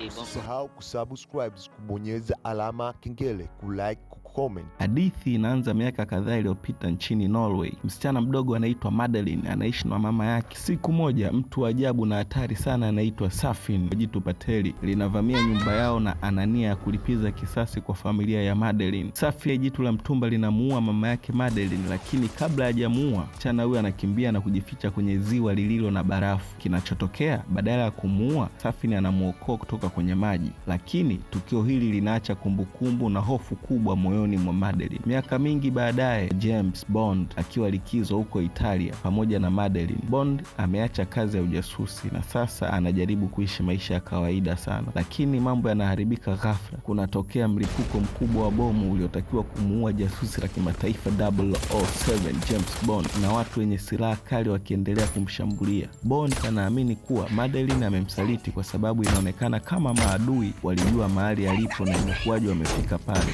Usisahau kusubscribe, kubonyeza alama kengele, kulike, kucomment. Hadithi inaanza miaka kadhaa iliyopita nchini Norway. Msichana mdogo anaitwa Madeline anaishi na mama yake. Siku moja mtu wa ajabu na hatari sana anaitwa Safin jitu pateli linavamia nyumba yao na anania ya kulipiza kisasi kwa familia ya Madeline. Safin jitu la mtumba linamuua mama yake Madeline, lakini kabla hajamuua msichana huyo anakimbia na kujificha kwenye ziwa lililo na barafu. Kinachotokea, badala ya kumuua, Safin anamuokoa kutoka kwenye maji, lakini tukio hili linaacha kumbukumbu na hofu kubwa moyoni mwa Madeline. Miaka mingi baadaye, James Bond akiwa likizo huko Italia pamoja na Madeline. Bond ameacha kazi ya ujasusi na sasa anajaribu kuishi maisha ya kawaida sana, lakini mambo yanaharibika ghafla. Kunatokea mlipuko mkubwa wa bomu uliotakiwa kumuua jasusi la kimataifa 007 James Bond, na watu wenye silaha kali wakiendelea kumshambulia. Bond anaamini kuwa Madeline amemsaliti kwa sababu inaonekana kama maadui walijua mahali alipo na imekuwaje wamefika pale.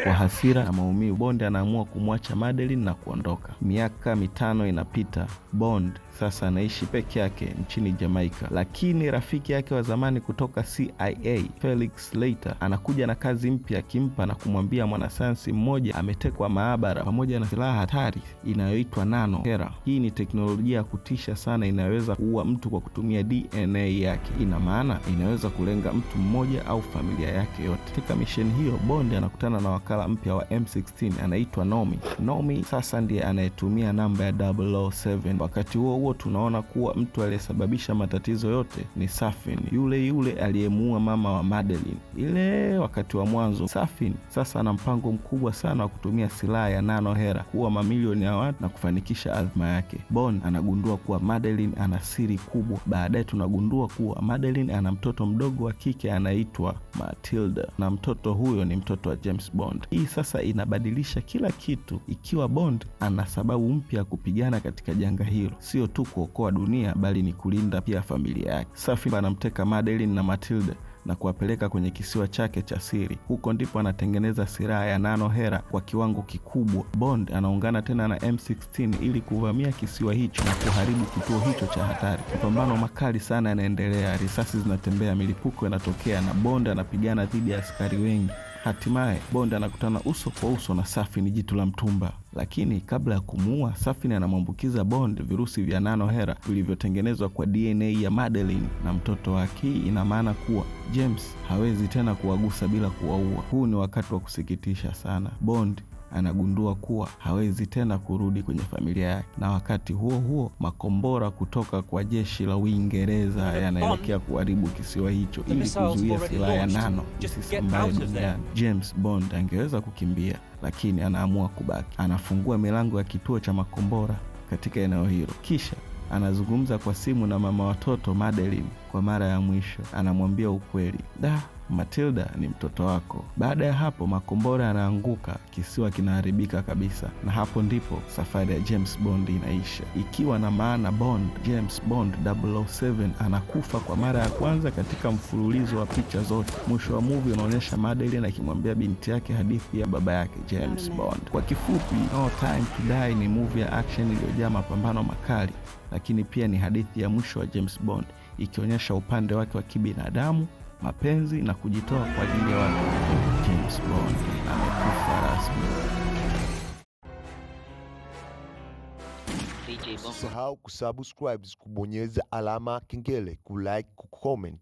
Kwa hasira na maumivu, Bond anaamua kumwacha Madeline na kuondoka. Miaka 5 inapita. Bond sasa anaishi peke yake nchini Jamaica, lakini rafiki yake wa zamani kutoka CIA, Felix Leiter, anakuja na kazi mpya akimpa na kumwambia mwanasayansi mmoja ametekwa maabara pamoja na silaha hatari inayoitwa nano hera. Hii ni teknolojia ya kutisha sana, inaweza kuua mtu kwa kutumia DNA yake. Ina maana inaweza kulenga mtu mmoja au familia yake yote. Katika misheni hiyo, Bond anakutana na wakala mpya wa M16 anaitwa Nomi. Nomi sasa ndiye anayetumia namba ya 007. Wakati huo tunaona kuwa mtu aliyesababisha matatizo yote ni Safin, yule aliyemuua mama wa Madeline ile wakati wa mwanzo. Safin sasa ana mpango mkubwa sana wa kutumia silaha ya nano hera kuua mamilioni ya watu na kufanikisha azma yake. Bond anagundua kuwa Madeline ana siri kubwa. Baadaye tunagundua kuwa Madeline ana mtoto mdogo wa kike anaitwa Matilda, na mtoto huyo ni mtoto wa James Bond. Hii sasa inabadilisha kila kitu, ikiwa Bond ana sababu mpya ya kupigana katika janga hilo, sio tu kuokoa dunia bali ni kulinda pia familia yake. Safin anamteka Madeline na Matilda na kuwapeleka kwenye kisiwa chake cha siri. Huko ndipo anatengeneza silaha ya nano hera kwa kiwango kikubwa. Bond anaungana tena na M16 ili kuvamia kisiwa hicho na kuharibu kituo hicho cha hatari. Mapambano makali sana yanaendelea, risasi zinatembea, milipuko inatokea na Bond anapigana dhidi ya askari wengi. Hatimaye Bond anakutana uso kwa uso na Safin jitu la mtumba, lakini kabla ya kumuua, Safin anamwambukiza Bond virusi vya nano hera vilivyotengenezwa kwa DNA ya Madeline na mtoto wake. Hii ina maana kuwa James hawezi tena kuwagusa bila kuwaua. Huu ni wakati wa kusikitisha sana. Bond anagundua kuwa hawezi tena kurudi kwenye familia yake, na wakati huo makombora kutoka kwa jeshi la Uingereza yanaelekea kuharibu kisiwa hicho ili kuzuia silaha ya nano isisambae duniani. James Bond angeweza kukimbia, lakini anaamua kubaki. Anafungua milango ya kituo cha makombora katika eneo hilo, kisha anazungumza kwa simu na mama watoto Madeline kwa mara ya mwisho. Anamwambia ukweli, Matilda ni mtoto wako. Baada ya hapo makombora yanaanguka, kisiwa kinaharibika kabisa, na hapo ndipo safari ya James Bond inaisha, ikiwa na maana James Bond 007 anakufa kwa mara ya kwanza katika mfululizo wa picha zote. Mwisho wa movie unaonyesha Madeline akimwambia binti yake hadithi ya baba yake James Bond. Kwa kifupi, No Time to Die ni movie ya action iliyojaa mapambano makali, lakini pia ni hadithi ya mwisho wa James Bond, ikionyesha upande wake wa kibinadamu, mapenzi na kujitoa kwa ajili ya watu. James Bond amekufa rasmi. Usisahau kusubscribe, kubonyeza alama kengele, kulike, kucomment.